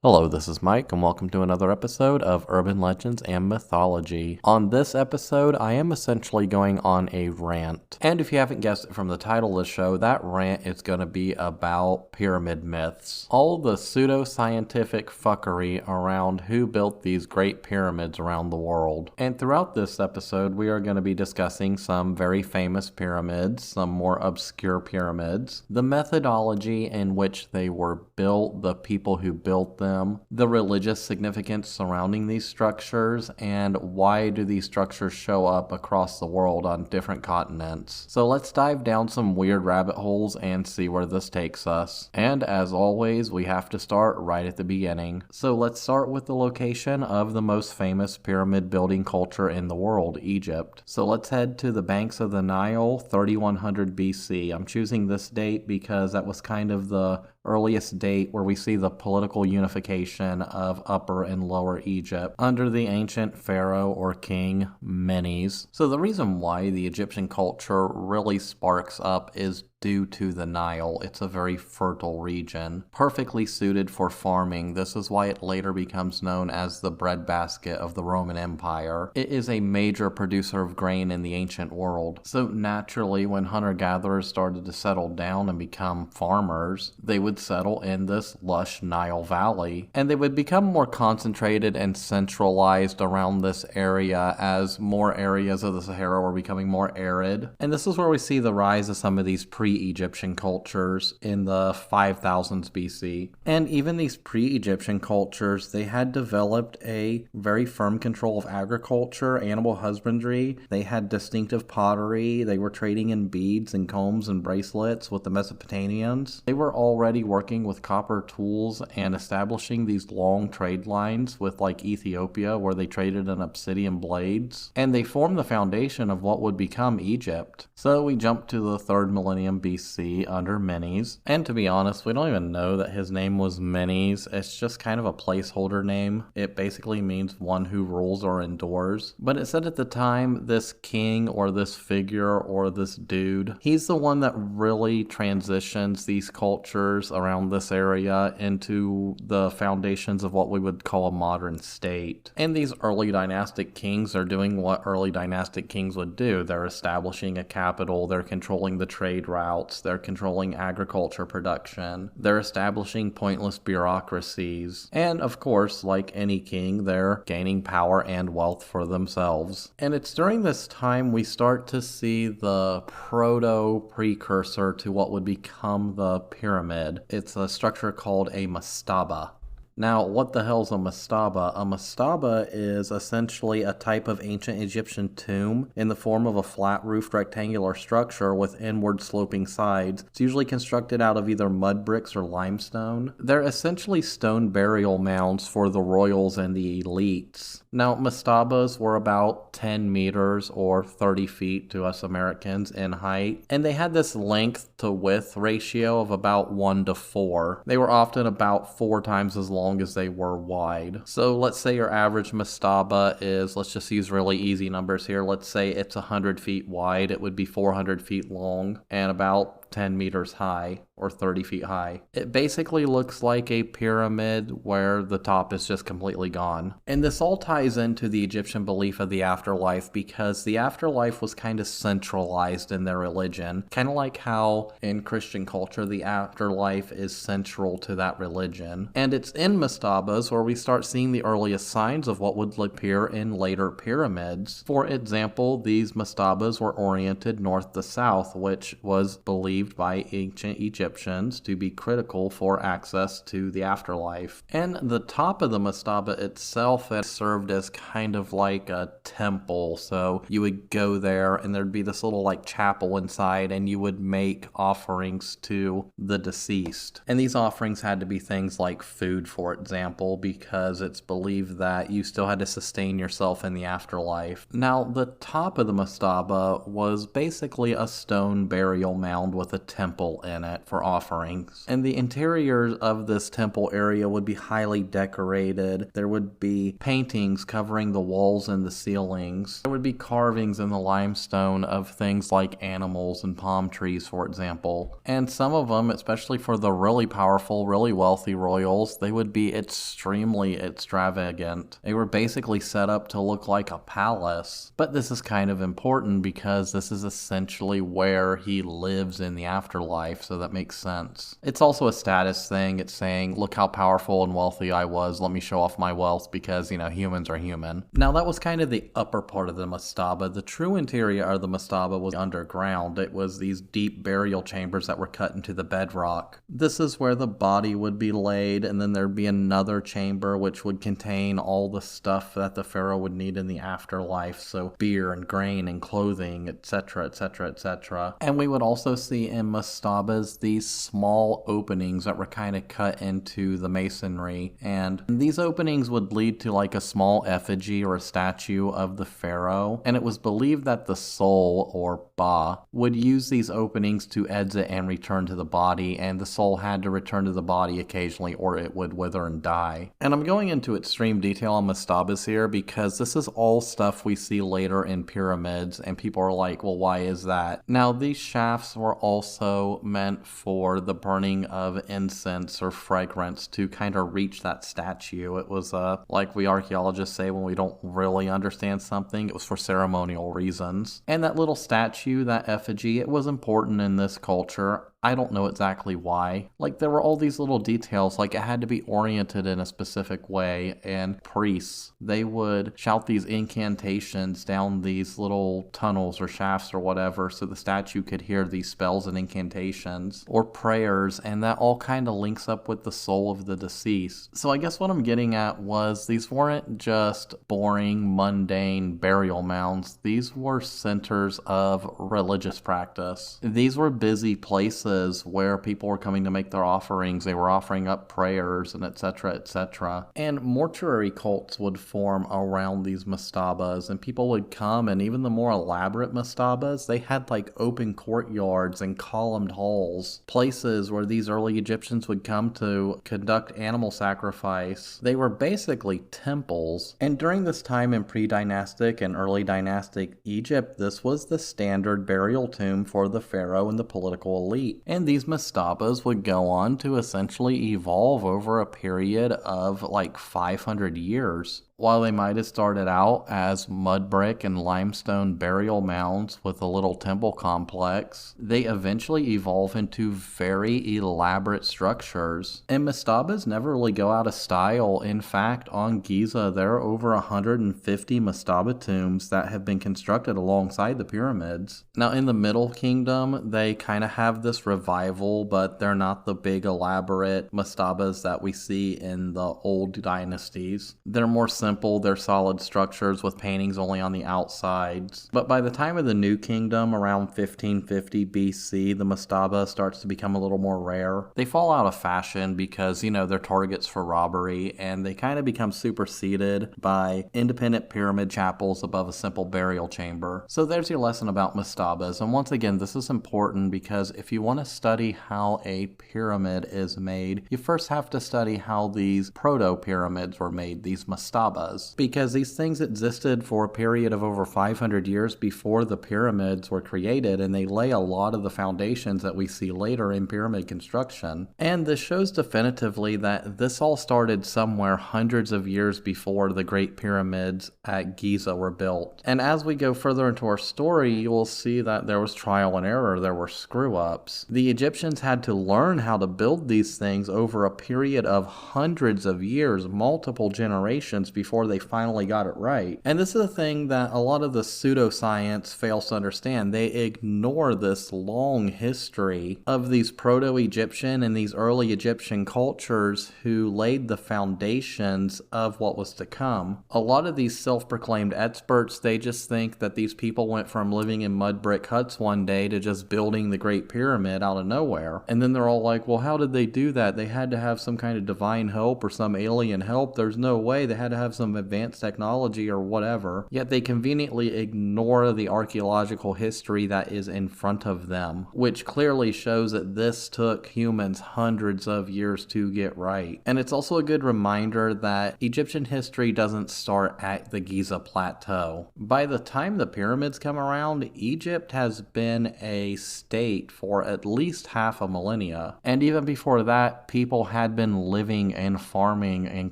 Hello, this is Mike, and welcome to another episode of Urban Legends and Mythology. On this episode, I am essentially going on a rant. And if you haven't guessed it from the title of the show, that rant is going to be about pyramid myths. All the pseudo-scientific fuckery around who built these great pyramids around the world. And throughout this episode, we are going to be discussing some very famous pyramids, some more obscure pyramids, the methodology in which they were built, the people who built them, the religious significance surrounding these structures, and why do these structures show up across the world on different continents. So let's dive down some weird rabbit holes and see where this takes us. And as always, we have to start right at the beginning. So let's start with the location of the most famous pyramid building culture in the world, Egypt. So let's head to the banks of the Nile, 3100 BC. I'm choosing this date because that was kind of the earliest date where we see the political unification of Upper and Lower Egypt under the ancient pharaoh or king Menes. So the reason why the Egyptian culture really sparks up is due to the Nile. It's a very fertile region, perfectly suited for farming. This is why it later becomes known as the breadbasket of the Roman Empire. It is a major producer of grain in the ancient world. So naturally, when hunter-gatherers started to settle down and become farmers, they would settle in this lush Nile Valley. And they would become more concentrated and centralized around this area as more areas of the Sahara were becoming more arid. And this is where we see the rise of some of these pre-Egyptian cultures in the 5000s BC. And even these pre-Egyptian cultures, they had developed a very firm control of agriculture, animal husbandry. They had distinctive pottery. They were trading in beads and combs and bracelets with the Mesopotamians. They were already working with copper tools and establishing these long trade lines with like Ethiopia, where they traded in obsidian blades. And they formed the foundation of what would become Egypt. So we jump to the 3rd millennium BC under Menes. And to be honest, we don't even know that his name was Menes. It's just kind of a placeholder name. It basically means one who rules or endures. But it said at the time, this king or this figure or this dude, he's the one that really transitions these cultures around this area into the foundations of what we would call a modern state. And these early dynastic kings are doing what early dynastic kings would do. They're establishing a capital, they're controlling the trade routes, they're controlling agriculture production, they're establishing pointless bureaucracies, and of course, like any king, they're gaining power and wealth for themselves. And it's during this time we start to see the proto-precursor to what would become the pyramid. It's a structure called a mastaba. Now, what the hell's a mastaba? A mastaba is essentially a type of ancient Egyptian tomb in the form of a flat-roofed rectangular structure with inward sloping sides. It's usually constructed out of either mud bricks or limestone. They're essentially stone burial mounds for the royals and the elites. Now, mastabas were about 10 meters or 30 feet to us Americans in height, and they had this length to width ratio of about 1 to 4. They were often about 4 times as long as they were wide. So let's say your average mastaba is, let's just use really easy numbers here. Let's say it's 100 feet wide. It would be 400 feet long and about 10 meters high or 30 feet high. It basically looks like a pyramid where the top is just completely gone. And this all ties into the Egyptian belief of the afterlife because the afterlife was kind of centralized in their religion. Kind of like how in Christian culture the afterlife is central to that religion. And it's in mastabas where we start seeing the earliest signs of what would appear in later pyramids. For example, these mastabas were oriented north to south, which was believed by ancient Egyptians to be critical for access to the afterlife. And the top of the mastaba itself served as kind of like a temple. So you would go there and there'd be this little like chapel inside and you would make offerings to the deceased. And these offerings had to be things like food, for example, because it's believed that you still had to sustain yourself in the afterlife. Now, the top of the mastaba was basically a stone burial mound with with a temple in it for offerings. And the interior of this temple area would be highly decorated. There would be paintings covering the walls and the ceilings. There would be carvings in the limestone of things like animals and palm trees, for example. And some of them, especially for the really powerful, really wealthy royals, they would be extremely extravagant. They were basically set up to look like a palace. But this is kind of important because this is essentially where he lives in the afterlife, so that makes sense. It's also a status thing. It's saying, look how powerful and wealthy I was, let me show off my wealth because, humans are human. Now that was kind of the upper part of the mastaba. The true interior of the mastaba was underground. It was these deep burial chambers that were cut into the bedrock. This is where the body would be laid, and then there'd be another chamber which would contain all the stuff that the pharaoh would need in the afterlife, so beer and grain and clothing, etc, etc, etc. And we would also see in mastabas these small openings that were kind of cut into the masonry, and these openings would lead to like a small effigy or a statue of the pharaoh, and it was believed that the soul, or Ba, would use these openings to exit and return to the body, and the soul had to return to the body occasionally or it would wither and die. And I'm going into extreme detail on mastabas here because this is all stuff we see later in pyramids, and people are like, well, why is that? Now, these shafts were also meant for the burning of incense or fragrance to kind of reach that statue. It was like we archaeologists say when we don't really understand something, it was for ceremonial reasons. And that little statue, that effigy, it was important in this culture. I don't know exactly why. Like, there were all these little details, like it had to be oriented in a specific way, and priests, they would shout these incantations down these little tunnels or shafts or whatever so the statue could hear these spells and incantations or prayers, and that all kind of links up with the soul of the deceased. So I guess what I'm getting at was these weren't just boring, mundane burial mounds. These were centers of religious practice. These were busy places where people were coming to make their offerings. They were offering up prayers and etc, etc. And mortuary cults would form around these mastabas, and people would come, and even the more elaborate mastabas, they had like open courtyards and columned halls, places where these early Egyptians would come to conduct animal sacrifice. They were basically temples. And during this time in pre-dynastic and early dynastic Egypt, this was the standard burial tomb for the pharaoh and the political elite. And these mastabas would go on to essentially evolve over a period of like 500 years. While they might have started out as mud brick and limestone burial mounds with a little temple complex, they eventually evolve into very elaborate structures. And mastabas never really go out of style. In fact, on Giza, there are over 150 mastaba tombs that have been constructed alongside the pyramids. Now, in the Middle Kingdom, they kind of have this revival, but they're not the big elaborate mastabas that we see in the old dynasties. They're more simple. They're solid structures with paintings only on the outsides. But by the time of the New Kingdom, around 1550 BC, the mastaba starts to become a little more rare. They fall out of fashion because, they're targets for robbery, and they kind of become superseded by independent pyramid chapels above a simple burial chamber. So there's your lesson about mastabas. And once again, this is important because if you want to study how a pyramid is made, you first have to study how these proto-pyramids were made, these mastabas. Because these things existed for a period of over 500 years before the pyramids were created, and they lay a lot of the foundations that we see later in pyramid construction. And this shows definitively that this all started somewhere hundreds of years before the Great Pyramids at Giza were built. And as we go further into our story, you will see that there was trial and error, there were screw-ups. The Egyptians had to learn how to build these things over a period of hundreds of years, multiple generations before they finally got it right. And this is a thing that a lot of the pseudoscience fails to understand. They ignore this long history of these proto-Egyptian and these early Egyptian cultures who laid the foundations of what was to come. A lot of these self-proclaimed experts, they just think that these people went from living in mud brick huts one day to just building the Great Pyramid out of nowhere. And then they're all like, well, how did they do that? They had to have some kind of divine help or some alien help. There's no way. They had to have some advanced technology or whatever, yet they conveniently ignore the archaeological history that is in front of them, which clearly shows that this took humans hundreds of years to get right. And it's also a good reminder that Egyptian history doesn't start at the Giza Plateau. By the time the pyramids come around, Egypt has been a state for at least half a millennia. And even before that, people had been living and farming and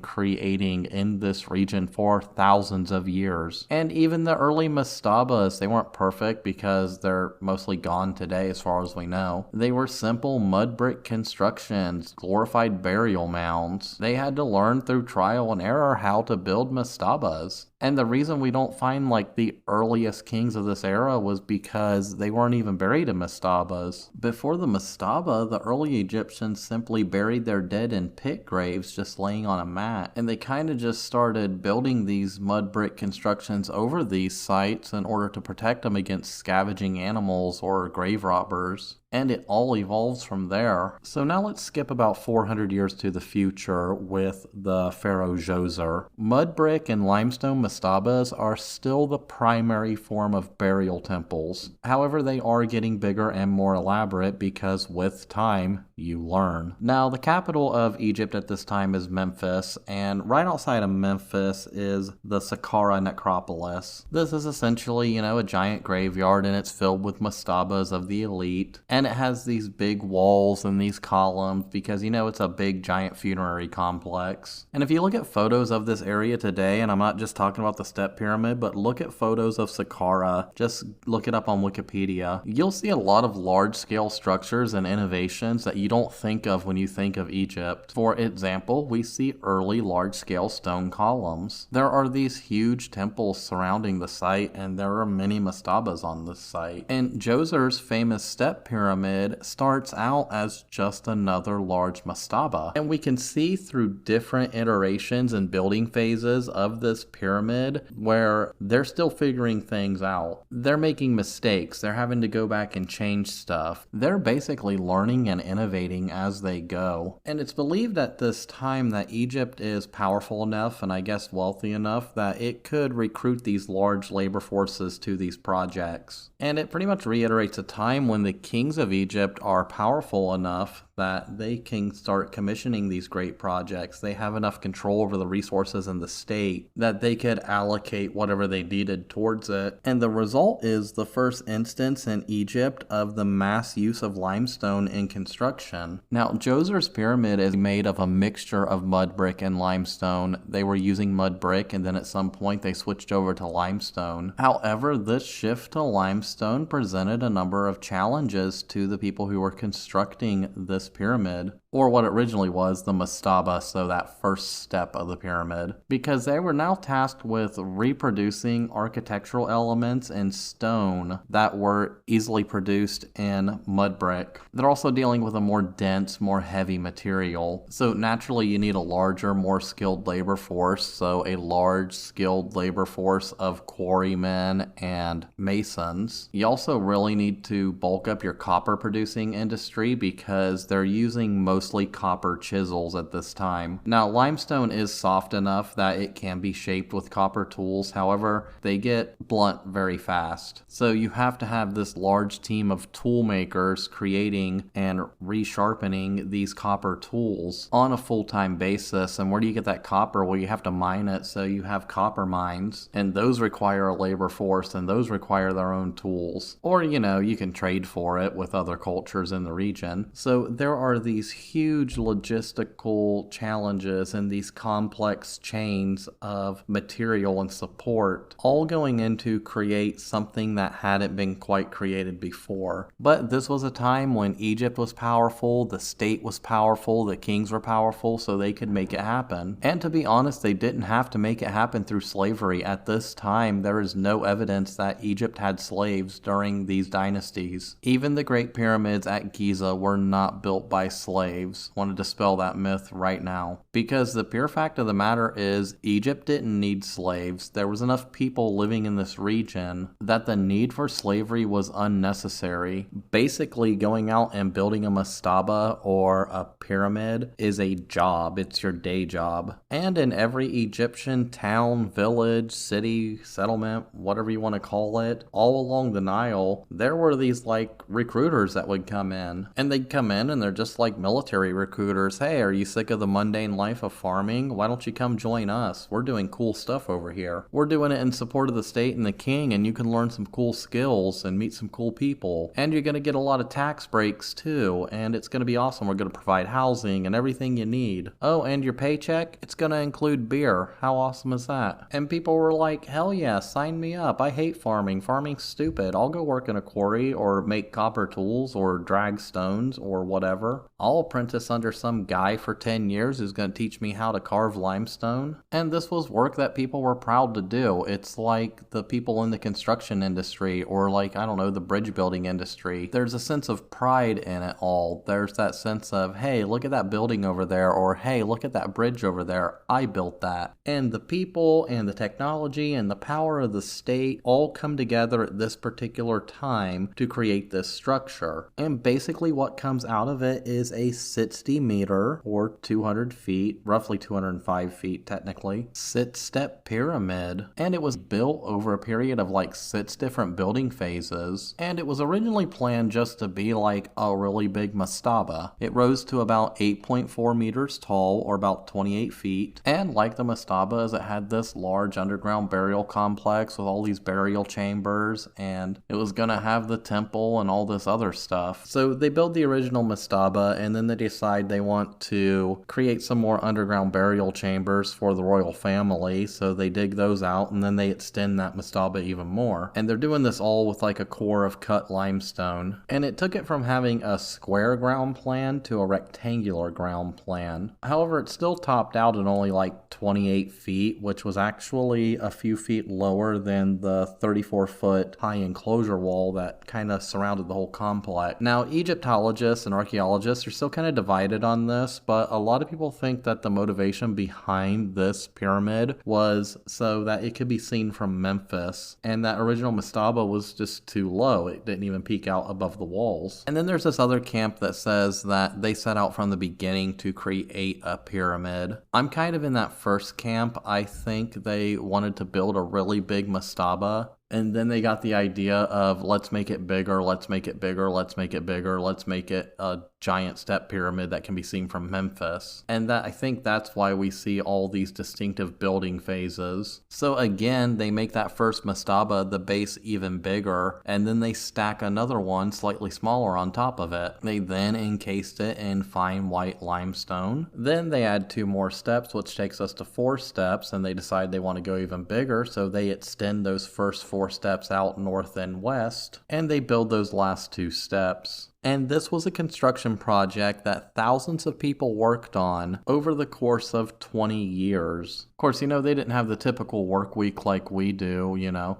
creating in this region for thousands of years. And even the early mastabas, they weren't perfect because they're mostly gone today as far as we know. They were simple mud brick constructions, glorified burial mounds. They had to learn through trial and error how to build mastabas. And the reason we don't find like the earliest kings of this era was because they weren't even buried in mastabas. Before the mastaba, the early Egyptians simply buried their dead in pit graves just laying on a mat. And they kind of just started building these mud brick constructions over these sites in order to protect them against scavenging animals or grave robbers. And it all evolves from there. So now let's skip about 400 years to the future with the pharaoh Djoser. Mud brick and limestone mastabas are still the primary form of burial temples. However, they are getting bigger and more elaborate because with time, you learn. Now, the capital of Egypt at this time is Memphis, and right outside of Memphis is the Saqqara necropolis. This is essentially, a giant graveyard, and it's filled with mastabas of the elite. And it has these big walls and these columns because, it's a big giant funerary complex. And if you look at photos of this area today, and I'm not just talking about the Step Pyramid, but look at photos of Saqqara, just look it up on Wikipedia, you'll see a lot of large-scale structures and innovations that you don't think of when you think of Egypt. For example, we see early large-scale stone columns. There are these huge temples surrounding the site, and there are many mastabas on this site. And Djoser's famous Step Pyramid starts out as just another large mastaba. And we can see through different iterations and building phases of this pyramid where they're still figuring things out. They're making mistakes. They're having to go back and change stuff. They're basically learning and innovating as they go. And it's believed at this time that Egypt is powerful enough and I guess wealthy enough that it could recruit these large labor forces to these projects. And it pretty much reiterates a time when the kings of Egypt are powerful enough that they can start commissioning these great projects. They have enough control over the resources in the state that they could allocate whatever they needed towards it. And the result is the first instance in Egypt of the mass use of limestone in construction. Now, Djoser's pyramid is made of a mixture of mud brick and limestone. They were using mud brick and then at some point they switched over to limestone. However, this shift to limestone presented a number of challenges to the people who were constructing this pyramid, or what originally was the mastaba, so that first step of the pyramid, because they were now tasked with reproducing architectural elements in stone that were easily produced in mud brick. They're also dealing with a more dense, more heavy material, so naturally you need a larger, more skilled labor force, so a large skilled labor force of quarrymen and masons. You also really need to bulk up your copper producing industry because they're using mostly copper chisels at this time. Now, limestone is soft enough that it can be shaped with copper tools. However, they get blunt very fast. So you have to have this large team of tool makers creating and resharpening these copper tools on a full-time basis. And where do you get that copper? Well, you have to mine it. So you have copper mines, and those require a labor force, and those require their own tools. Or, you can trade for it with other cultures in the region. So there are these huge logistical challenges and these complex chains of material and support all going in to create something that hadn't been quite created before. But this was a time when Egypt was powerful, the state was powerful, the kings were powerful, so they could make it happen. And to be honest, they didn't have to make it happen through slavery. At this time, there is no evidence that Egypt had slaves during these dynasties. Even the Great Pyramids at Giza were not built by slaves. slaves. Want to dispel that myth right now. Because the pure fact of the matter is, Egypt didn't need slaves. There was enough people living in this region that the need for slavery was unnecessary. Basically, going out and building a mastaba or a pyramid is a job. It's your day job. And in every Egyptian town, village, city, settlement, whatever you want to call it, all along the Nile, there were these like recruiters that would come in. And they'd come in and they're just like military recruiters. Hey, are you sick of the mundane life of farming? Why don't you come join us? We're doing cool stuff over here. We're doing it in support of the state and the king, and you can learn some cool skills and meet some cool people. And you're going to get a lot of tax breaks too, and it's going to be awesome. We're going to provide housing and everything you need. Oh, and your paycheck? It's going to include beer. How awesome is that? And people were like, hell yeah, sign me up. I hate farming. Farming's stupid. I'll go work in a quarry or make copper tools or drag stones or whatever. I'll apprentice under some guy for 10 years who's going to teach me how to carve limestone. And this was work that people were proud to do. It's like the people in the construction industry or like, I don't know, the bridge building industry. There's a sense of pride in it all. There's that sense of, hey, look at that building over there, or hey, look at that bridge over there. I built that. And the people and the technology and the power of the state all come together at this particular time to create this structure. And basically what comes out of it is a 60 meter or 200 feet, roughly 205 feet technically, 6-step pyramid. And it was built over a period of like 6 different building phases. And it was originally planned just to be like a really big mastaba. It rose to about 8.4 meters tall or about 28 feet. And like the mastabas, it had this large underground burial complex with all these burial chambers, and it was gonna have the temple and all this other stuff. So they build the original mastaba, and then they decide they want to create some more underground burial chambers for the royal family, so they dig those out and then they extend that mastaba even more. And they're doing this all with like a core of cut limestone. And it took it from having a square ground plan to a rectangular ground plan. However, it still topped out at only like 28 feet, which was actually a few feet lower than the 34-foot high enclosure wall that kind of surrounded the whole complex. Now, Egyptologists and archaeologists are still kind of divided on this, but a lot of people think that the motivation behind this pyramid was so that it could be seen from Memphis, and that original mastaba was just too low. It didn't even peek out above the walls. And then there's this other camp that says that they set out from the beginning to create a pyramid. I'm kind of in that first camp. I think they wanted to build a really big mastaba, and then they got the idea of let's make it bigger, let's make it bigger, let's make it bigger, let's make it a giant step pyramid that can be seen from Memphis. And that I think that's why we see all these distinctive building phases. So again, they make that first mastaba, the base, even bigger, and then they stack another one slightly smaller on top of it. They then encased it in fine white limestone. Then they add 2 more steps, which takes us to 4 steps, and they decide they want to go even bigger, so they extend those first 4 steps out north and west, and they build those last 2 steps. And this was a construction project that thousands of people worked on over the course of 20 years. Of course, they didn't have the typical work week like we do,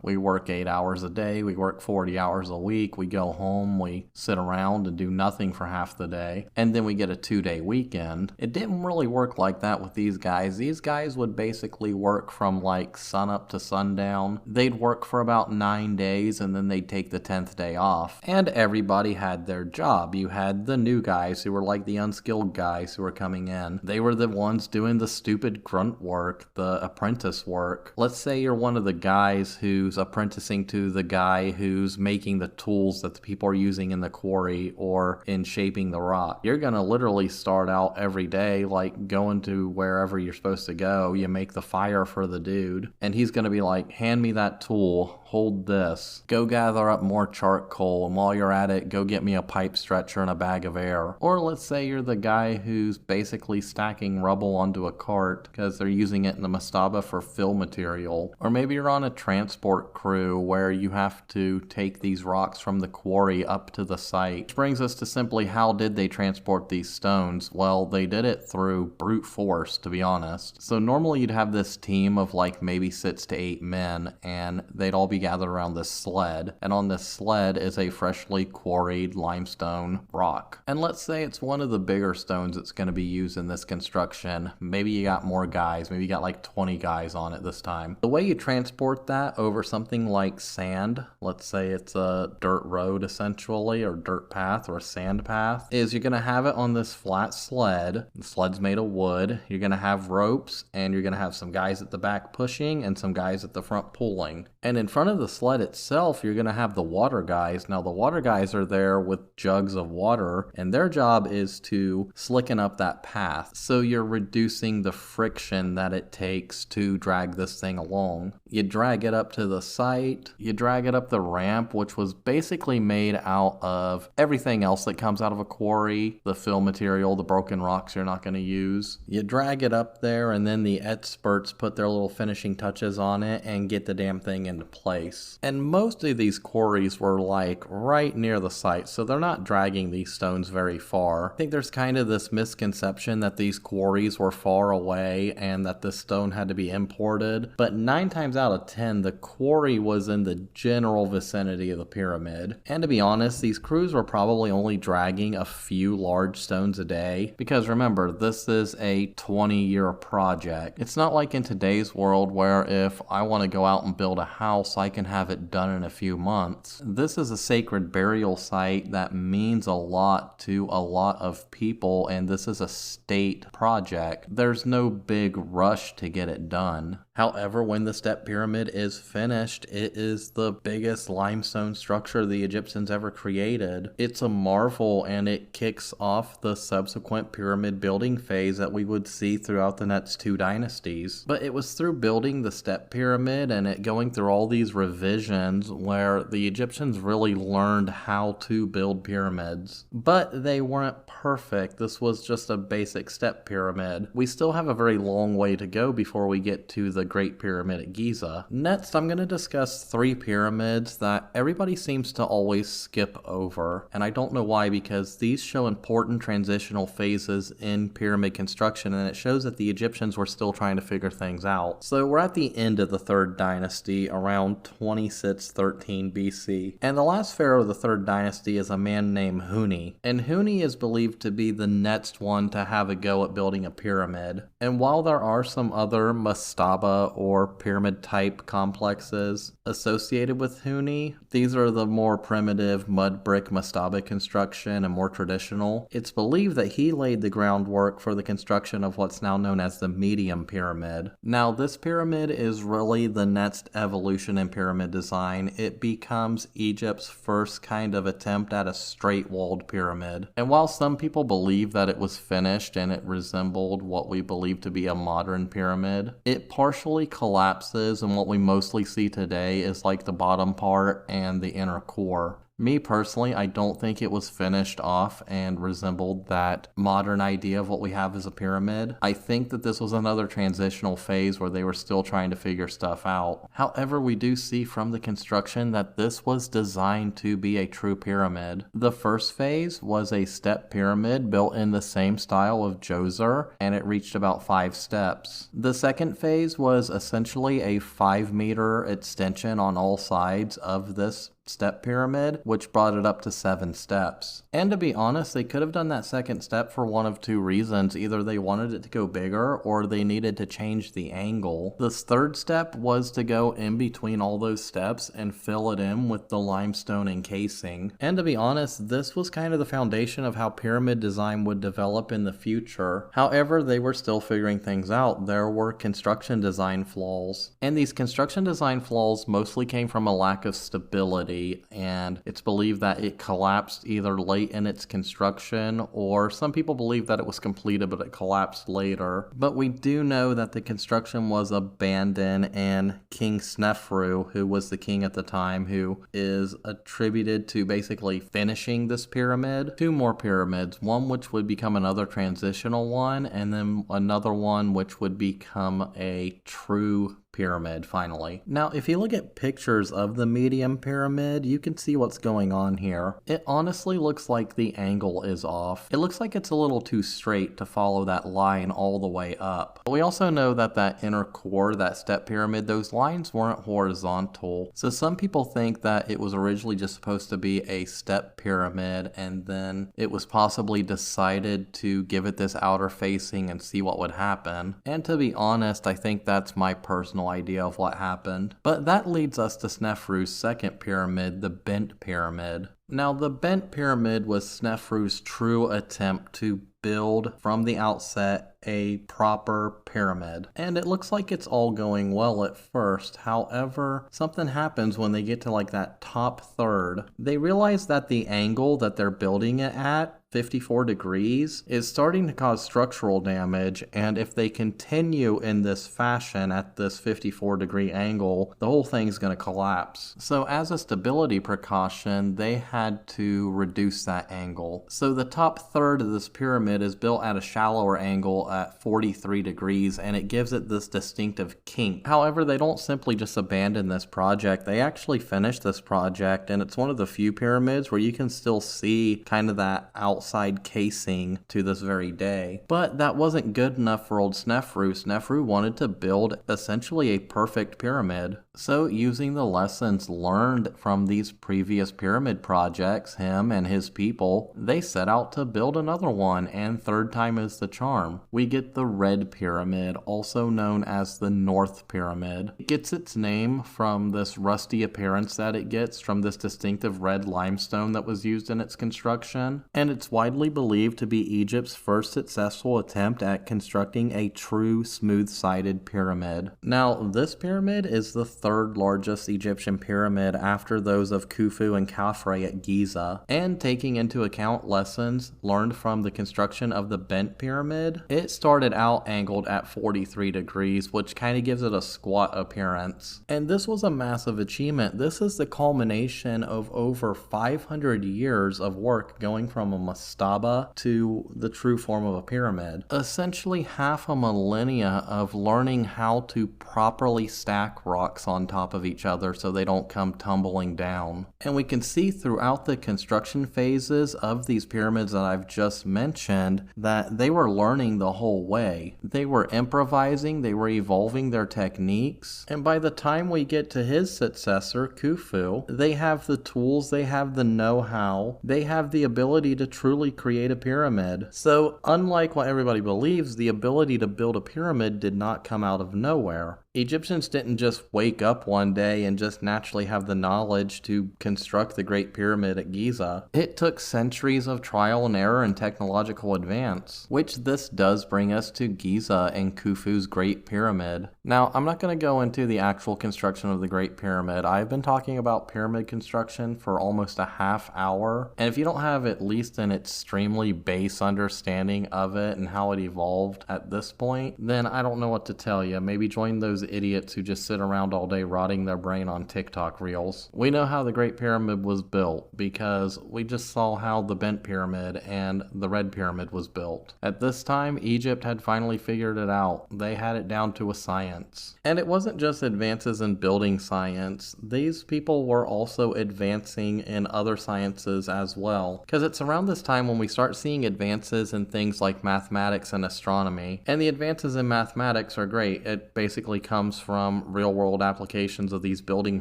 We work 8 hours a day, we work 40 hours a week, we go home, we sit around and do nothing for half the day, and then we get a 2-day weekend. It didn't really work like that with these guys. These guys would basically work from like sunup to sundown. They'd work for about 9 days, and then they'd take the 10th day off. And everybody had their job. You had the new guys who were like the unskilled guys who were coming in. They were the ones doing the stupid grunt work, the apprentice work. Let's say you're one of the guys who's apprenticing to the guy who's making the tools that the people are using in the quarry or in shaping the rock. You're gonna literally start out every day like going to wherever you're supposed to go. You make the fire for the dude, and he's gonna be like, hand me that tool, hold this, go gather up more charcoal, and while you're at it, go get me a pipe stretcher and a bag of air. Or let's say you're the guy who's basically stacking rubble onto a cart because they're using it in the mastaba for fill material. Or maybe you're on a transport crew where you have to take these rocks from the quarry up to the site. Which brings us to simply, how did they transport these stones? Well, they did it through brute force, to be honest. So normally you'd have this team of like maybe 6 to 8 men, and they'd all be gathered around this sled. And on this sled is a freshly quarried limestone limestone rock. And let's say it's one of the bigger stones that's going to be used in this construction. Maybe you got more guys, maybe you got like 20 guys on it this time. The way you transport that over something like sand, let's say it's a dirt road essentially, or dirt path, or a sand path, is you're going to have it on this flat sled. The sled's made of wood. You're going to have ropes, and you're going to have some guys at the back pushing and some guys at the front pulling. And in front of the sled itself, you're going to have the water guys. Now the water guys are there with jugs of water, and their job is to slicken up that path. So you're reducing the friction that it takes to drag this thing along. You drag it up to the site, you drag it up the ramp, which was basically made out of everything else that comes out of a quarry, the fill material, the broken rocks you're not going to use. You drag it up there, and then the experts put their little finishing touches on it and get the damn thing into place. And most of these quarries were like right near the site, so they're not dragging these stones very far. I think there's kind of this misconception that these quarries were far away and that this stone had to be imported, but 9 times out of 10 the quarry was in the general vicinity of the pyramid. And to be honest, these crews were probably only dragging a few large stones a day, because remember, this is a 20-year project. It's not like in today's world where if I want to go out and build a house, I can have it done in a few months. This is a sacred burial site that means a lot to a lot of people, and this is a state project. There's no big rush to get it done. However, when the step pyramid is finished, it is the biggest limestone structure the Egyptians ever created. It's a marvel, and it kicks off the subsequent pyramid building phase that we would see throughout the next 2 dynasties. But it was through building the step pyramid and it going through all these revisions where the Egyptians really learned how to build pyramids. But they weren't perfect. This was just a basic step pyramid. We still have a very long way to go before we get to the Great Pyramid at Giza. Next, I'm going to discuss 3 pyramids that everybody seems to always skip over. And I don't know why, because these show important transitional phases in pyramid construction, and it shows that the Egyptians were still trying to figure things out. So we're at the end of the 3rd dynasty, around 2613 BC. And the last pharaoh of the 3rd dynasty is a man named Huni. And Huni is believed to be the next one to have a go at building a pyramid. And while there are some other mastaba or pyramid type complexes associated with Huni, these are the more primitive mud brick mastaba construction and more traditional. It's believed that he laid the groundwork for the construction of what's now known as the medium pyramid. Now this pyramid is really the next evolution in pyramid design. It becomes Egypt's first kind of attempt at a straight walled pyramid. And while some people believe that it was finished and it resembled what we believe to be a modern pyramid, it partially collapses, and what we mostly see today is like the bottom part and the inner core. Me personally, I don't think it was finished off and resembled that modern idea of what we have as a pyramid. I think that this was another transitional phase where they were still trying to figure stuff out. However, we do see from the construction that this was designed to be a true pyramid. The first phase was a step pyramid built in the same style of Djoser, and it reached about 5 steps. The second phase was essentially a 5-meter extension on all sides of this step pyramid, which brought it up to 7 steps. And to be honest, they could have done that second step for one of 2 reasons. Either they wanted it to go bigger, or they needed to change the angle. This third step was to go in between all those steps and fill it in with the limestone encasing. And to be honest, this was kind of the foundation of how pyramid design would develop in the future. However, they were still figuring things out. There were construction design flaws. And these construction design flaws mostly came from a lack of stability, and it's believed that it collapsed either late in its construction, or some people believe that it was completed but it collapsed later. But we do know that the construction was abandoned, and King Snefru, who was the king at the time, who is attributed to basically finishing this pyramid, 2 more pyramids, one which would become another transitional one, and then another one which would become a true pyramid, finally. Now, if you look at pictures of the medium pyramid, you can see what's going on here. It honestly looks like the angle is off. It looks like it's a little too straight to follow that line all the way up. But we also know that that inner core, that step pyramid, those lines weren't horizontal. So some people think that it was originally just supposed to be a step pyramid, and then it was possibly decided to give it this outer facing and see what would happen. And to be honest, I think that's my personal idea of what happened. But that leads us to Snefru's second pyramid, the bent pyramid. Now, the bent pyramid was Snefru's true attempt to build from the outset a proper pyramid. And it looks like it's all going well at first. However, something happens when they get to like that top third. They realize that the angle that they're building it at, 54 degrees, is starting to cause structural damage, and if they continue in this fashion at this 54-degree angle, the whole thing's going to collapse. So as a stability precaution, they had to reduce that angle. So the top third of this pyramid is built at a shallower angle at 43 degrees, and it gives it this distinctive kink. However, they don't simply just abandon this project. They actually finish this project, and it's one of the few pyramids where you can still see kind of that outside casing to this very day. But that wasn't good enough for old Snefru. Snefru wanted to build essentially a perfect pyramid. So using the lessons learned from these previous pyramid projects, him and his people, they set out to build another one, and third time is the charm. We get the Red Pyramid, also known as the North Pyramid. It gets its name from this rusty appearance that it gets from this distinctive red limestone that was used in its construction, and it's widely believed to be Egypt's first successful attempt at constructing a true smooth-sided pyramid. Now, this pyramid is the third largest Egyptian pyramid after those of Khufu and Khafre at Giza, and taking into account lessons learned from the construction of the bent pyramid, it started out angled at 43 degrees, which kind of gives it a squat appearance. And this was a massive achievement. This is the culmination of over 500 years of work going from a mastaba to the true form of a pyramid. Essentially half a millennia of learning how to properly stack rocks on top of each other so they don't come tumbling down. And we can see throughout the construction phases of these pyramids that I've just mentioned that they were learning the whole way. They were improvising, they were evolving their techniques, and by the time we get to his successor, Khufu, they have the tools, they have the know-how, they have the ability to truly create a pyramid. So unlike what everybody believes, the ability to build a pyramid did not come out of nowhere. Egyptians didn't just wake up one day and just naturally have the knowledge to construct the Great Pyramid at Giza. It took centuries of trial and error and technological advance, which this does bring us to Giza and Khufu's Great Pyramid. Now, I'm not going to go into the actual construction of the Great Pyramid. I've been talking about pyramid construction for almost a half hour, and if you don't have at least an extremely base understanding of it and how it evolved at this point, then I don't know what to tell you. Maybe join those idiots who just sit around all day rotting their brain on TikTok reels. We know how the Great Pyramid was built because we just saw how the Bent Pyramid and the Red Pyramid was built. At this time, Egypt had finally figured it out. They had it down to a science. And it wasn't just advances in building science. These people were also advancing in other sciences as well. Because it's around this time when we start seeing advances in things like mathematics and astronomy. And the advances in mathematics are great. It basically comes from real-world applications of these building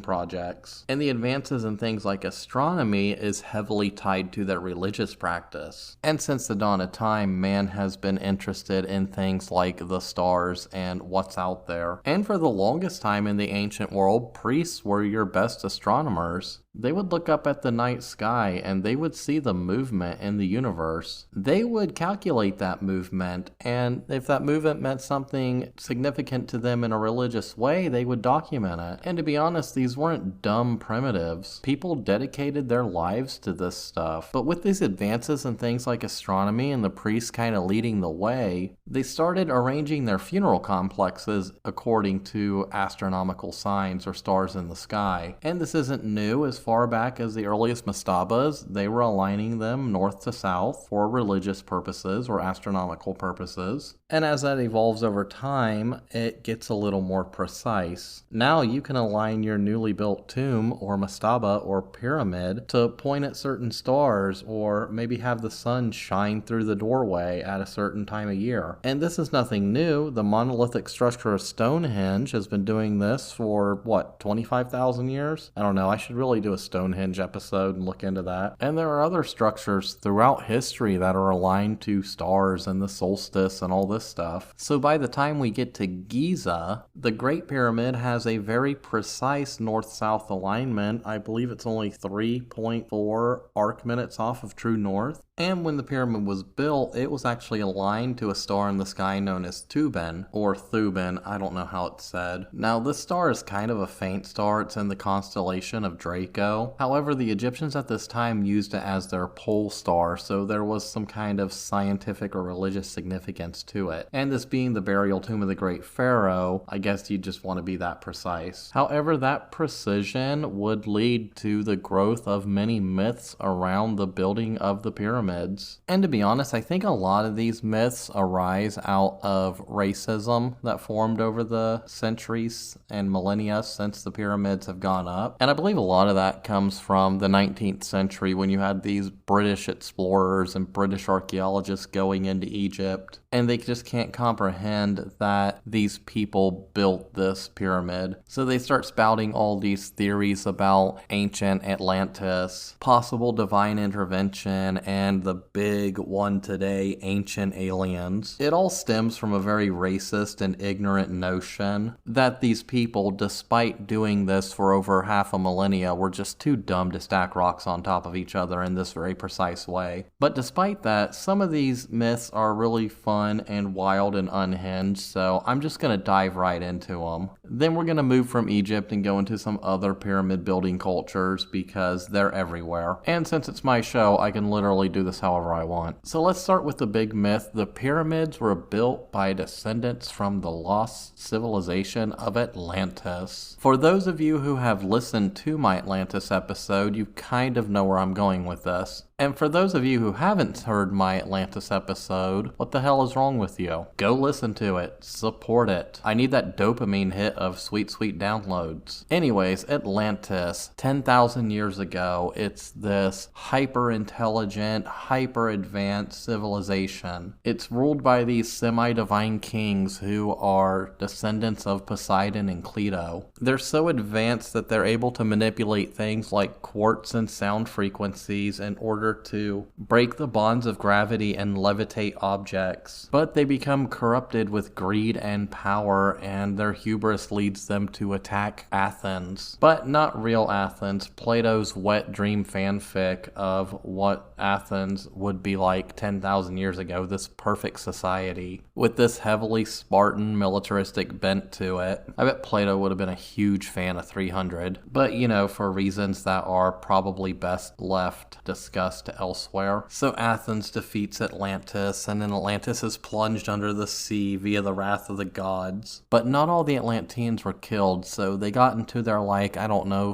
projects. And the advances in things like astronomy is heavily tied to their religious practice. And since the dawn of time, man has been interested in things like the stars and what's out there. And for the longest time in the ancient world, priests were your best astronomers. They would look up at the night sky and they would see the movement in the universe. They would calculate that movement, and if that movement meant something significant to them in a religious way, they would document it. And to be honest, these weren't dumb primitives. People dedicated their lives to this stuff. But with these advances in things like astronomy and the priests kind of leading the way, they started arranging their funeral complexes according to astronomical signs or stars in the sky. And this isn't new as far back as the earliest mastabas, they were aligning them north to south for religious purposes or astronomical purposes. And as that evolves over time, it gets a little more precise. Now you can align your newly built tomb or mastaba or pyramid to point at certain stars, or maybe have the sun shine through the doorway at a certain time of year. And this is nothing new. The monolithic structure of Stonehenge has been doing this for, 25,000 years? I don't know. I should really do a Stonehenge episode and look into that. And there are other structures throughout history that are aligned to stars and the solstice and all this stuff. So by the time we get to Giza, the Great Pyramid has a very precise north-south alignment. I believe it's only 3.4 arc minutes off of true north. And when the pyramid was built, it was actually aligned to a star in the sky known as Thuban, or Thuban, I don't know how it's said. Now, this star is kind of a faint star. It's in the constellation of Draco. However, the Egyptians at this time used it as their pole star, so there was some kind of scientific or religious significance to it. And this being the burial tomb of the great pharaoh, I guess you just want to be that precise. However, that precision would lead to the growth of many myths around the building of the pyramid. And to be honest, I think a lot of these myths arise out of racism that formed over the centuries and millennia since the pyramids have gone up. And I believe a lot of that comes from the 19th century when you had these British explorers and British archaeologists going into Egypt, and they just can't comprehend that these people built this pyramid. So they start spouting all these theories about ancient Atlantis, possible divine intervention, and the big one today, ancient aliens. It all stems from a very racist and ignorant notion that these people, despite doing this for over half a millennia, were just too dumb to stack rocks on top of each other in this very precise way. But despite that, some of these myths are really fun and wild and unhinged, so I'm just going to dive right into them. Then we're going to move from Egypt and go into some other pyramid building cultures because they're everywhere. And since it's my show, I can literally do this however I want. So let's start with the big myth. The pyramids were built by descendants from the lost civilization of Atlantis. For those of you who have listened to my Atlantis episode, you kind of know where I'm going with this. And for those of you who haven't heard my Atlantis episode, what the hell is wrong with you? Go listen to it. Support it. I need that dopamine hit of sweet, sweet downloads. Anyways, Atlantis, 10,000 years ago, it's this hyper-intelligent, hyper-advanced civilization. It's ruled by these semi-divine kings who are descendants of Poseidon and Cleto. They're so advanced that they're able to manipulate things like quartz and sound frequencies in order to break the bonds of gravity and levitate objects. But they become corrupted with greed and power, and their hubris leads them to attack Athens. But not real Athens, Plato's wet dream fanfic of what Athens would be like 10,000 years ago, this perfect society with this heavily Spartan militaristic bent to it. I bet Plato would have been a huge fan of 300, but for reasons that are probably best left discussed elsewhere. So Athens defeats Atlantis, and then Atlantis is plunged under the sea via the wrath of the gods. But not all the Atlanteans were killed, so they got into their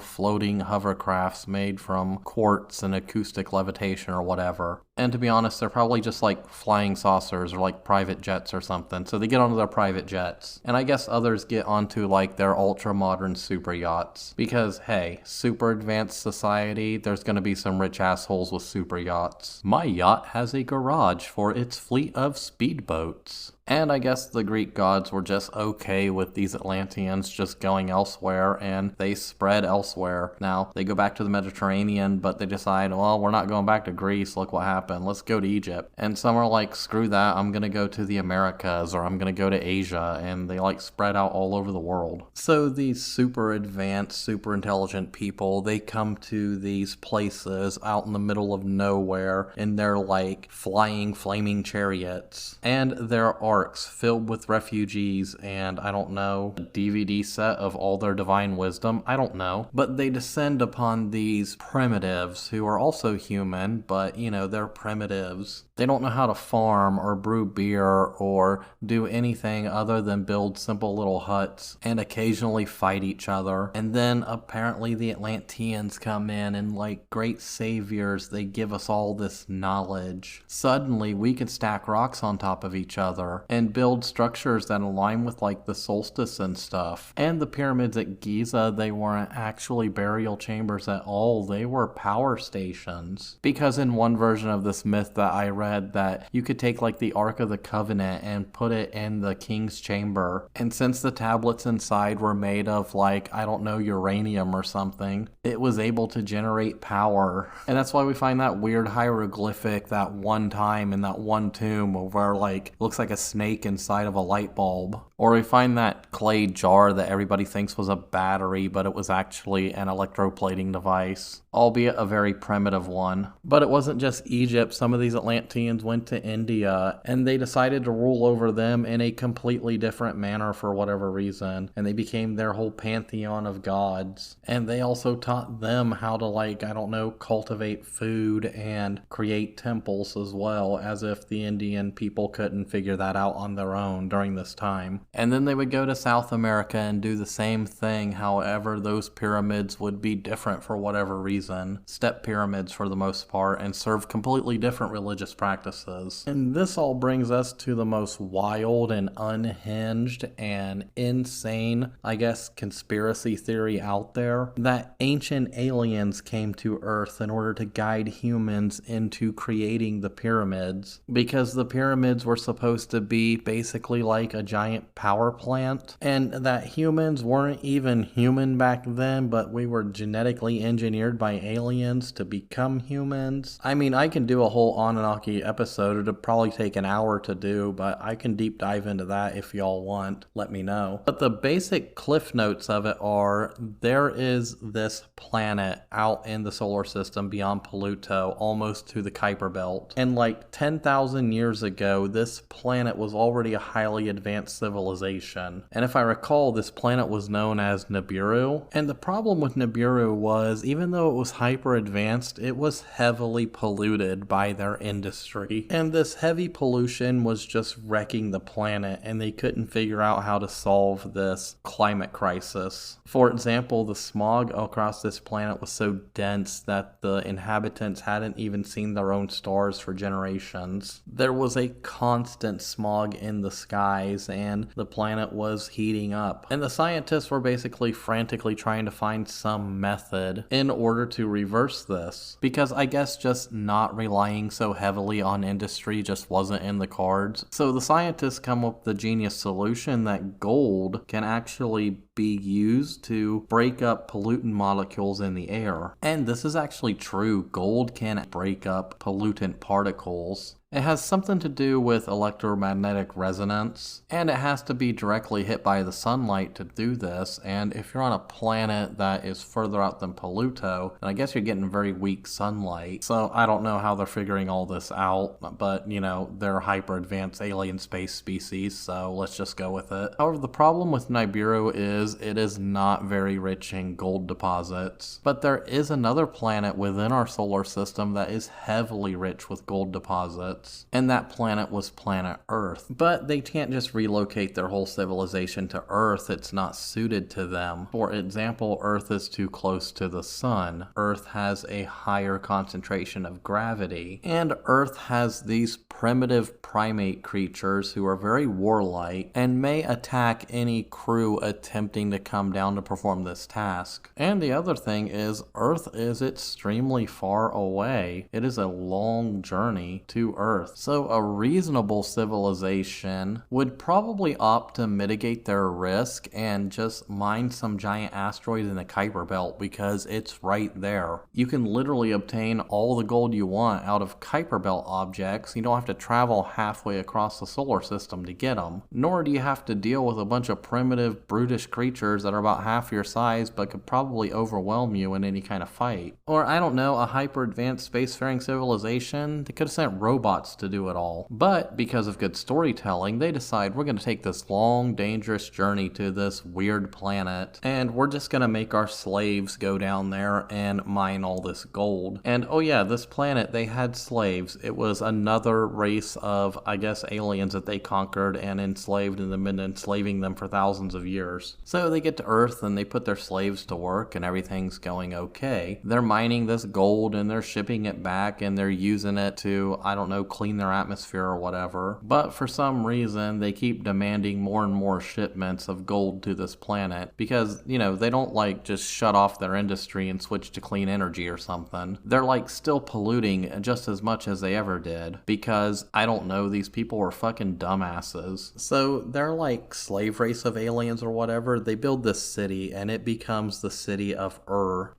floating hovercrafts made from quartz and acoustic levitation or whatever. And to be honest, they're probably just like flying saucers or like private jets or something. So they get onto their private jets. And I guess others get onto like their ultra modern super yachts. Because hey, super advanced society, there's going to be some rich assholes with super yachts. My yacht has a garage for its fleet of speedboats. And I guess the Greek gods were just okay with these Atlanteans just going elsewhere, and they spread elsewhere. Now, they go back to the Mediterranean, but they decide, well, we're not going back to Greece, look what happened, let's go to Egypt. And some are like, screw that, I'm gonna go to the Americas, or I'm gonna go to Asia, and they like spread out all over the world. So these super advanced, super intelligent people, they come to these places out in the middle of nowhere, in their like flying, flaming chariots. And there are arcs filled with refugees and, I don't know, a DVD set of all their divine wisdom, I don't know. But they descend upon these primitives who are also human, but they're primitives. They don't know how to farm or brew beer or do anything other than build simple little huts and occasionally fight each other. And then apparently the Atlanteans come in and like great saviors, they give us all this knowledge. Suddenly we can stack rocks on top of each other and build structures that align with like the solstice and stuff. And the pyramids at Giza, they weren't actually burial chambers at all, they were power stations. Because in one version of this myth that I read, that you could take like the Ark of the Covenant and put it in the king's chamber, and since the tablets inside were made of like, I don't know, uranium or something, it was able to generate power. And that's why we find that weird hieroglyphic that one time in that one tomb where like looks like a snake inside of a light bulb. Or we find that clay jar that everybody thinks was a battery, but it was actually an electroplating device, albeit a very primitive one. But it wasn't just Egypt. Some of these Atlanteans went to India, and they decided to rule over them in a completely different manner for whatever reason, and they became their whole pantheon of gods. And they also taught them how to, like, I don't know, cultivate food and create temples as well, as if the Indian people couldn't figure that out on their own during this time. And then they would go to South America and do the same thing. However, those pyramids would be different for whatever reason. Step pyramids for the most part, and serve completely different religious practices. And this all brings us to the most wild and unhinged and insane, I guess, conspiracy theory out there, that ancient aliens came to Earth in order to guide humans into creating the pyramids, because the pyramids were supposed to be basically like a giant power plant, and that humans weren't even human back then, but we were genetically engineered by aliens to become humans. I mean, I can do a whole Anunnaki episode. It'd probably take an hour to do, but I can deep dive into that if y'all want. Let me know. But the basic cliff notes of it are, there is this planet out in the solar system beyond Pluto, almost to the Kuiper Belt. And like 10,000 years ago, this planet was already a highly advanced civilization. And if I recall, this planet was known as Nibiru. And the problem with Nibiru was, even though it was hyper advanced, it was heavily polluted by their industry. And this heavy pollution was just wrecking the planet, and they couldn't figure out how to solve this climate crisis. For example, the smog across this planet was so dense that the inhabitants hadn't even seen their own stars for generations. There was a constant smog in the skies, and the planet was heating up. And the scientists were basically frantically trying to find some method in order to reverse this, because I guess just not relying so heavily on industry just wasn't in the cards. So the scientists come up with the genius solution that gold can actually be used to break up pollutant molecules in the air. And this is actually true. Gold can break up pollutant particles. It has something to do with electromagnetic resonance, and it has to be directly hit by the sunlight to do this. And if you're on a planet that is further out than Pluto, then I guess you're getting very weak sunlight. So I don't know how they're figuring all this out, but you know, they're hyper advanced alien space species, so let's just go with it. However, the problem with Nibiru is it is not very rich in gold deposits, but there is another planet within our solar system that is heavily rich with gold deposits. And that planet was planet Earth. But they can't just relocate their whole civilization to Earth. It's not suited to them. For example, Earth is too close to the sun. Earth has a higher concentration of gravity. And Earth has these primitive primate creatures who are very warlike and may attack any crew attempting to come down to perform this task. And the other thing is, Earth is extremely far away. It is a long journey to Earth. So a reasonable civilization would probably opt to mitigate their risk and just mine some giant asteroid in the Kuiper Belt, because it's right there. You can literally obtain all the gold you want out of Kuiper Belt objects. You don't have to travel halfway across the solar system to get them. Nor do you have to deal with a bunch of primitive, brutish creatures that are about half your size but could probably overwhelm you in any kind of fight. Or, I don't know, a hyper advanced spacefaring civilization, they could have sent robots robots to do it all. But because of good storytelling, they decide we're going to take this long, dangerous journey to this weird planet, and we're just going to make our slaves go down there and mine all this gold. And oh yeah, this planet, they had slaves. It was another race of, I guess, aliens that they conquered and enslaved and then been enslaving them for thousands of years. So they get to Earth and they put their slaves to work and everything's going okay. They're mining this gold and they're shipping it back and they're using it to, I don't know, clean their atmosphere or whatever. But for some reason, they keep demanding more and more shipments of gold to this planet because, you know, they don't like just shut off their industry and switch to clean energy or something. They're like still polluting just as much as they ever did because, I don't know, these people were fucking dumbasses. So they're like slave race of aliens or whatever. They build this city and it becomes the city of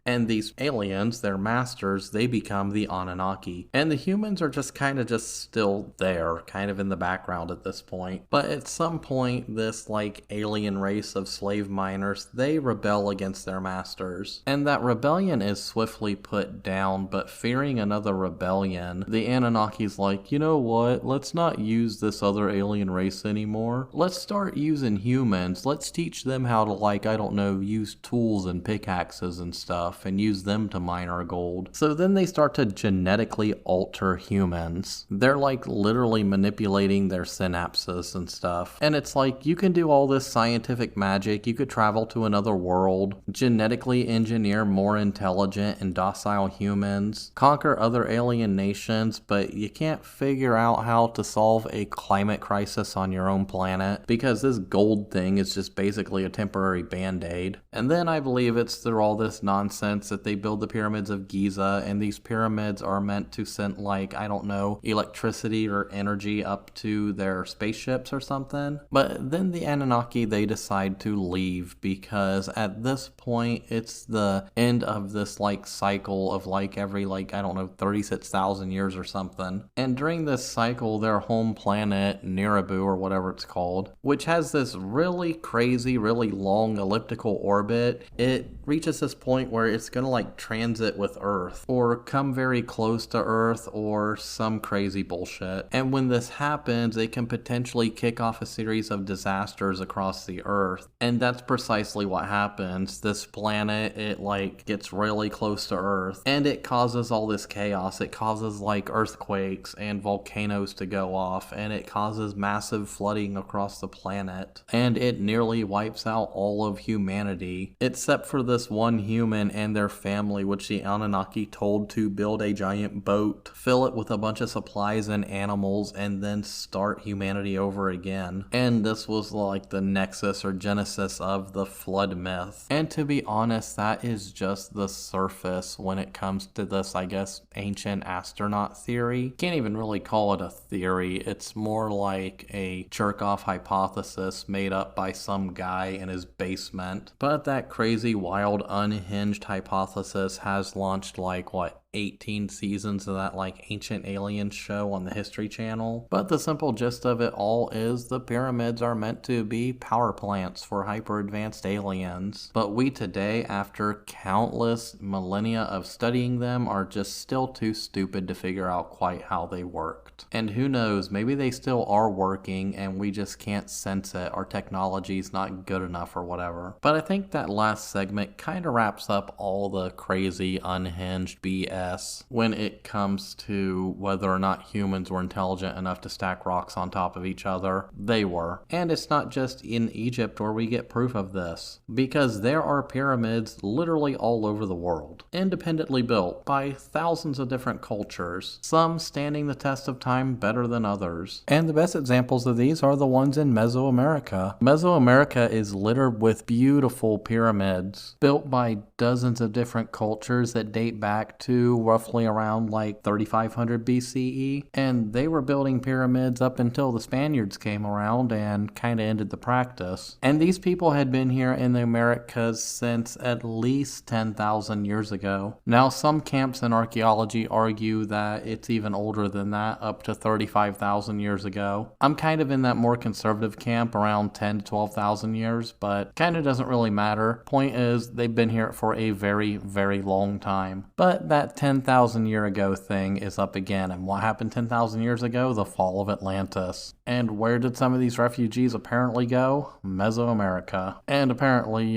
and these aliens, their masters, they become the Anunnaki. And the humans are just kind of just still there, kind of in the background at this point. But at some point, this like alien race of slave miners, they rebel against their masters. And that rebellion is swiftly put down, but fearing another rebellion, the Anunnaki's like, you know what, let's not use this other alien race anymore. Let's start using humans. Let's teach them how to, like, I don't know, use tools and pickaxes and stuff and use them to mine our gold. So then they start to genetically alter humans. They're like literally manipulating their synapses and stuff. And it's like, you can do all this scientific magic. You could travel to another world, genetically engineer more intelligent and docile humans, conquer other alien nations, but you can't figure out how to solve a climate crisis on your own planet because this gold thing is just basically a temporary band-aid. And then I believe it's through all this nonsense that they build the pyramids of Giza, and these pyramids are meant to send, like, I don't know, electricity or energy up to their spaceships or something. But then the Anunnaki, they decide to leave because at this point it's the end of this like cycle of like every like, I don't know, 36,000 years or something. And during this cycle, their home planet, Nirabu or whatever it's called, which has this really crazy, really long elliptical orbit, it reaches this point where it's gonna like transit with Earth or come very close to Earth or some crazy bullshit. And when this happens, it can potentially kick off a series of disasters across the Earth. And that's precisely what happens. This planet, it like gets really close to Earth and it causes all this chaos. It causes like earthquakes and volcanoes to go off, and it causes massive flooding across the planet, and it nearly wipes out all of humanity except for this one human and their family, which the Anunnaki told to build a giant boat, fill it with a bunch of supplies and animals, and then start humanity over again. And this was like the nexus or genesis of the flood myth. And to be honest, that is just the surface when it comes to this, I guess, ancient astronaut theory. Can't even really call it a theory. It's more like a jerk-off hypothesis made up by some guy in his basement. But that crazy, wild, unhinged hypothesis has launched like, what, 18 seasons of that like ancient alien show on the History Channel. But the simple gist of it all is the pyramids are meant to be power plants for hyper advanced aliens. But we today, after countless millennia of studying them, are just still too stupid to figure out quite how they worked. And who knows, maybe they still are working and we just can't sense it. Our technology's not good enough or whatever. But I think that last segment kind of wraps up all the crazy unhinged BS when it comes to whether or not humans were intelligent enough to stack rocks on top of each other. They were. And it's not just in Egypt where we get proof of this, because there are pyramids literally all over the world, independently built by thousands of different cultures, some standing the test of time better than others. And the best examples of these are the ones in Mesoamerica. Mesoamerica is littered with beautiful pyramids built by dozens of different cultures that date back to roughly around like 3500 BCE, and they were building pyramids up until the Spaniards came around and kind of ended the practice. And these people had been here in the Americas since at least 10,000 years ago. Now, some camps in archaeology argue that it's even older than that, up to 35,000 years ago. I'm kind of in that more conservative camp, around 10 to 12,000 years, but kind of doesn't really matter. Point is, they've been here for a very, very long time. But that that 10,000 year ago thing is up again. And what happened 10,000 years ago? The fall of Atlantis. And where did some of these refugees apparently go? Mesoamerica. And apparently,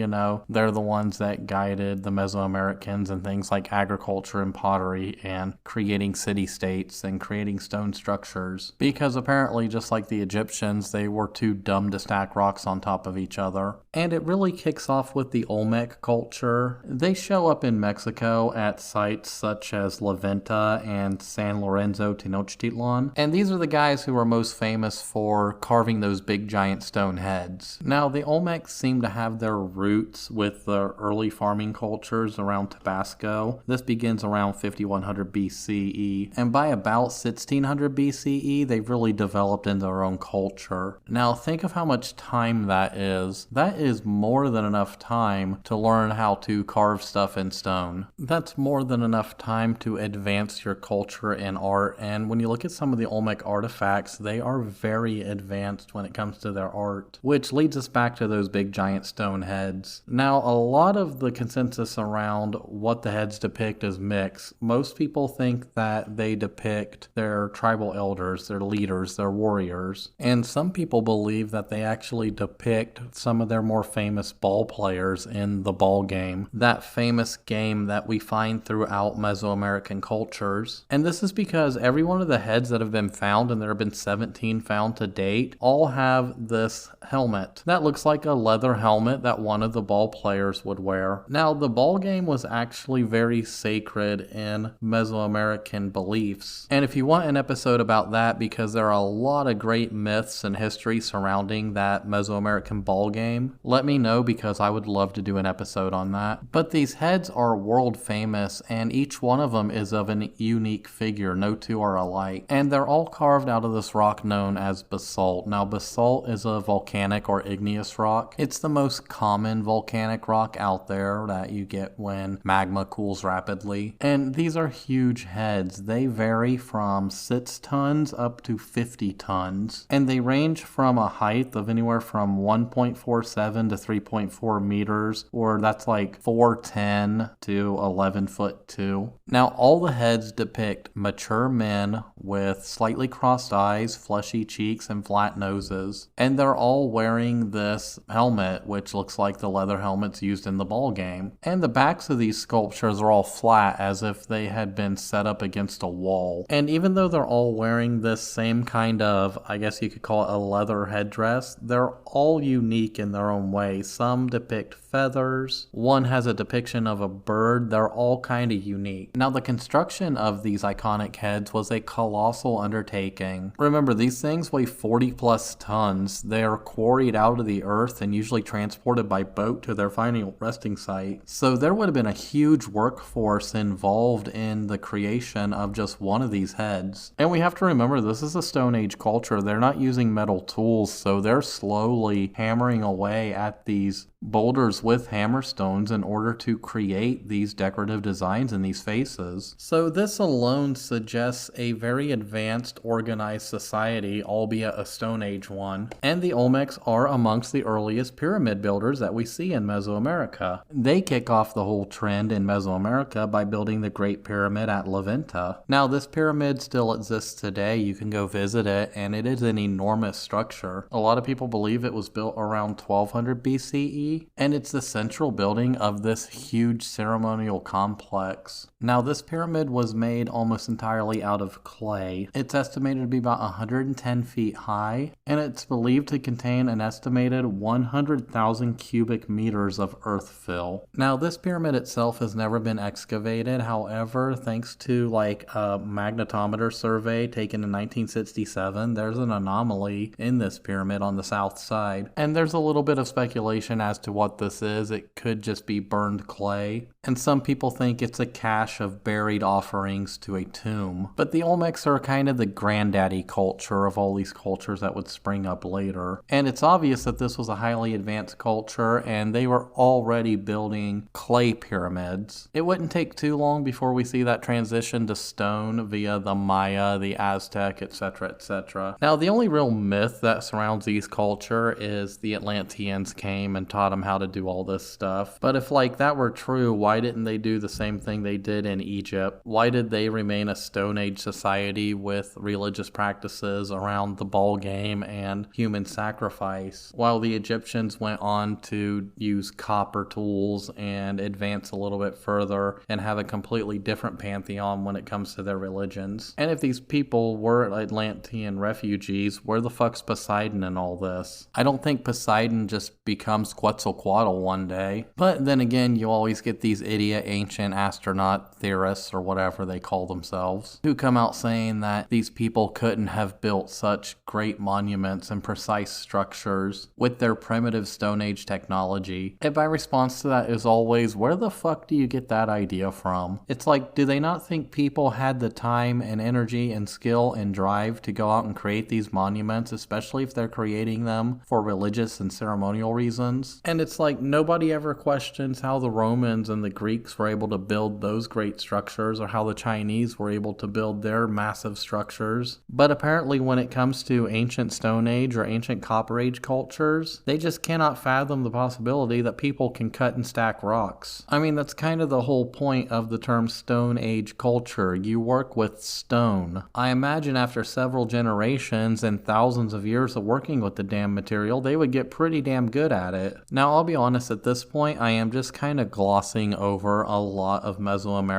they're the ones that guided the Mesoamericans in things like agriculture and pottery and creating city-states and creating stone structures. Because apparently, just like the Egyptians, they were too dumb to stack rocks on top of each other. And it really kicks off with the Olmec culture. They show up in Mexico at sites such as La Venta and San Lorenzo Tenochtitlan. And these are the guys who are most famous for carving those big giant stone heads. Now, the Olmecs seem to have their roots with the early farming cultures around Tabasco. This begins around 5100 BCE, and by about 1600 BCE, they've really developed into their own culture. Now, think of how much time that is. That is more than enough time to learn how to carve stuff in stone. That's more than enough time to advance your culture and art, and when you look at some of the Olmec artifacts, they are very advanced when it comes to their art, which leads us back to those big giant stone heads. Now, a lot of the consensus around what the heads depict is mixed. Most people think that they depict their tribal elders, their leaders, their warriors, and some people believe that they actually depict some of their more famous ball players in the ball game, that famous game that we find throughout Mesoamerican cultures. And this is because every one of the heads that have been found, and there have been 17 found to date, all have this helmet that looks like a leather helmet that one of the ball players would wear. Now, the ball game was actually very sacred in Mesoamerican beliefs, and if you want an episode about that, because there are a lot of great myths and history surrounding that Mesoamerican ball game, let me know, because I would love to do an episode on that. But these heads are world famous, and each one of them is of a unique figure. No two are alike, and they're all carved out of this rock known as basalt. Now, basalt is a volcanic or igneous rock. It's the most common volcanic rock out there that you get when magma cools rapidly. And these are huge heads. They vary from 6 tons up to 50 tons. And they range from a height of anywhere from 1.47 to 3.4 meters, or that's like 4'10" to 11 foot 2. Now, all the heads depict mature men with slightly crossed eyes, fleshy cheeks, and flat noses. And they're all wearing this helmet, which looks like the leather helmets used in the ball game. And the backs of these sculptures are all flat, as if they had been set up against a wall. And even though they're all wearing this same kind of, I guess you could call it a leather headdress, they're all unique in their own way. Some depict feathers. One has a depiction of a bird. They're all kind of unique. Now, the construction of these iconic heads was a colossal undertaking. Remember, these things weigh 40 plus tons. They are quarried out of the earth and usually transported by boat to their final resting site. So there would have been a huge workforce involved in the creation of just one of these heads. And we have to remember, this is a Stone Age culture. They're not using metal tools, so they're slowly hammering away at these boulders with hammerstones in order to create these decorative designs in these faces. So this alone suggests a very advanced, organized society, albeit a Stone Age one. And the Olmecs are amongst the earliest pyramid builders that we see in Mesoamerica. They kick off the whole trend in Mesoamerica by building the Great Pyramid at La Venta. Now, this pyramid still exists today. You can go visit it, and it is an enormous structure. A lot of people believe it was built around 1200 BCE, and it's the central building of this huge ceremonial complex. Now, this pyramid was made almost entirely out of clay. It's estimated to be about 110 feet high, and it's believed to contain an estimated 100,000 cubic meters of earth fill. Now, this pyramid itself has never been excavated. However, thanks to like a magnetometer survey taken in 1967, there's an anomaly in this pyramid on the south side. And there's a little bit of speculation as to what this is. It could just be burned clay. And some people think it's a cache of buried offerings to a tomb. But the Olmecs are kind of the granddaddy culture of all these cultures that would spring up later. And it's obvious that this was a highly advanced culture, and they were already building clay pyramids. It wouldn't take too long before we see that transition to stone via the Maya, the Aztec, etc., etc. Now, the only real myth that surrounds these culture is the Atlanteans came and taught them how to do all this stuff. But if like that were true, why didn't they do the same thing they did started in Egypt. Why did they remain a Stone Age society with religious practices around the ball game and human sacrifice, while the Egyptians went on to use copper tools and advance a little bit further and have a completely different pantheon when it comes to their religions? And if these people were Atlantean refugees, where the fuck's Poseidon in all this? I don't think Poseidon just becomes Quetzalcoatl one day. But then again, you always get these idiot ancient astronaut theorists or whatever they call themselves who come out saying that these people couldn't have built such great monuments and precise structures with their primitive Stone Age technology. And my response to that is always, where the fuck do you get that idea from? It's like, do they not think people had the time and energy and skill and drive to go out and create these monuments, especially if they're creating them for religious and ceremonial reasons? And it's like, nobody ever questions how the Romans and the Greeks were able to build those great structures, or how the Chinese were able to build their massive structures. But apparently when it comes to ancient Stone Age or ancient Copper Age cultures, they just cannot fathom the possibility that people can cut and stack rocks. I mean, that's kind of the whole point of the term Stone Age culture. You work with stone. I imagine after several generations and thousands of years of working with the damn material, they would get pretty damn good at it. Now, I'll be honest, at this point, I am just kind of glossing over a lot of Mesoamerican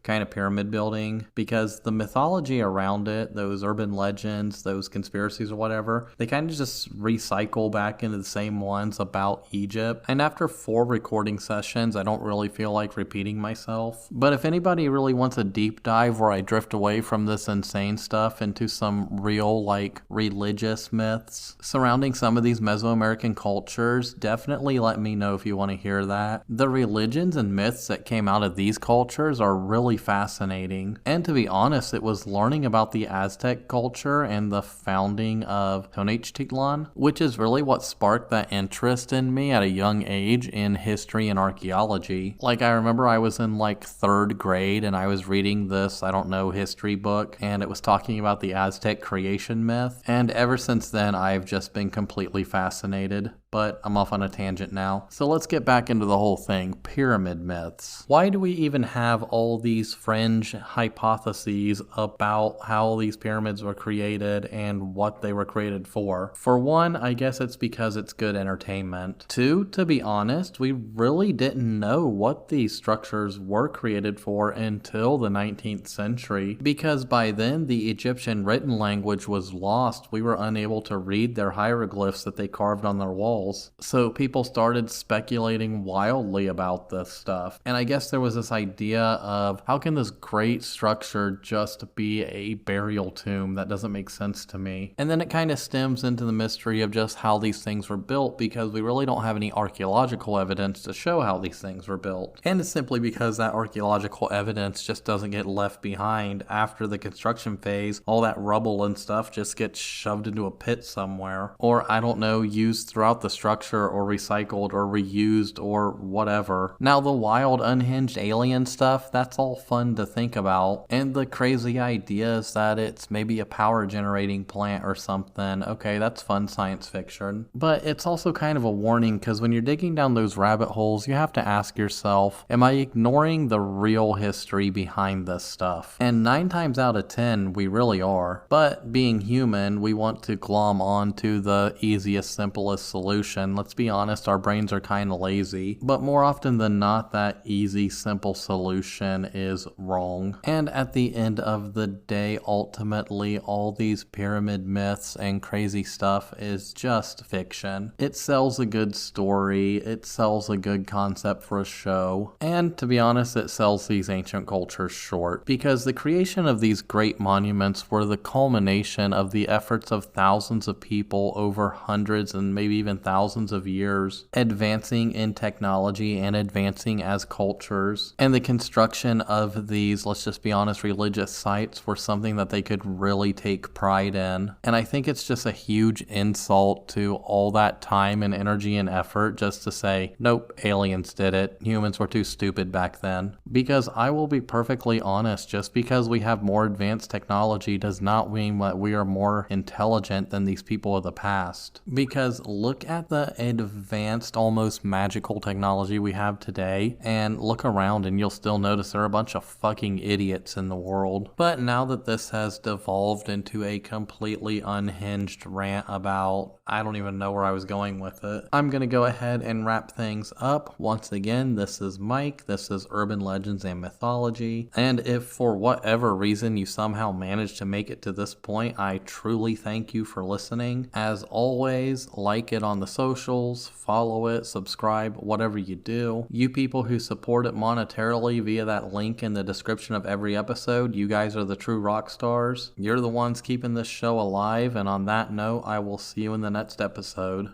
kind of pyramid building, because the mythology around it, those urban legends, those conspiracies or whatever, they kind of just recycle back into the same ones about Egypt. And after 4 recording sessions, I don't really feel like repeating myself. But if anybody really wants a deep dive where I drift away from this insane stuff into some real, like, religious myths surrounding some of these Mesoamerican cultures, definitely let me know if you want to hear that. The religions and myths that came out of these cultures are really fascinating. And to be honest, it was learning about the Aztec culture and the founding of Tenochtitlan, which is really what sparked that interest in me at a young age in history and archaeology. Like, I remember I was in like 3rd grade and I was reading this, I don't know, history book, and it was talking about the Aztec creation myth. And ever since then, I've just been completely fascinated. But I'm off on a tangent now. So let's get back into the whole thing. Pyramid myths. Why do we even have all these fringe hypotheses about how these pyramids were created and what they were created for? For one, I guess it's because it's good entertainment. 2, to be honest, we really didn't know what these structures were created for until the 19th century, because by then the Egyptian written language was lost. We were unable to read their hieroglyphs that they carved on their walls. So people started speculating wildly about this stuff. And I guess there was this idea of, how can this great structure just be a burial tomb? That doesn't make sense to me. And then it kind of stems into the mystery of just how these things were built, because we really don't have any archaeological evidence to show how these things were built. And it's simply because that archaeological evidence just doesn't get left behind after the construction phase. All that rubble and stuff just gets shoved into a pit somewhere, or I don't know, used throughout the structure, or recycled or reused or whatever. Now, the wild unhinged alien stuff, that's all fun to think about, and the crazy ideas that it's maybe a power generating plant or something, okay, that's fun science fiction. But it's also kind of a warning, because when you're digging down those rabbit holes, you have to ask yourself, am I ignoring the real history behind this stuff? And 9 times out of 10 we really are. But being human, we want to glom on to the easiest, simplest solution. Let's be honest, our brains are kind of lazy, but more often than not, that easy, simple solution is wrong. And at the end of the day, ultimately, all these pyramid myths and crazy stuff is just fiction. It sells a good story, it sells a good concept for a show, and to be honest, it sells these ancient cultures short, because the creation of these great monuments were the culmination of the efforts of thousands of people over hundreds and maybe even thousands of years, advancing in technology and advancing as cultures. And the construction of these, let's just be honest, religious sites were something that they could really take pride in. And I think it's just a huge insult to all that time and energy and effort just to say, nope, aliens did it. Humans were too stupid back then. Because I will be perfectly honest, just because we have more advanced technology does not mean that we are more intelligent than these people of the past. Because look at the advanced, almost magical technology we have today, and look around and you'll still notice there are a bunch of fucking idiots in the world. But now that this has devolved into a completely unhinged rant about, I don't even know where I was going with it, I'm gonna go ahead and wrap things up. Once again, this is Mike, this is Urban Legends and Mythology, and if for whatever reason you somehow managed to make it to this point, I truly thank you for listening. As always, like it on the socials, follow it, subscribe, whatever you do. You people who support it monetarily via that link in the description of every episode, you guys are the true rock stars. You're the ones keeping this show alive, and on that note, I will see you in the next episode.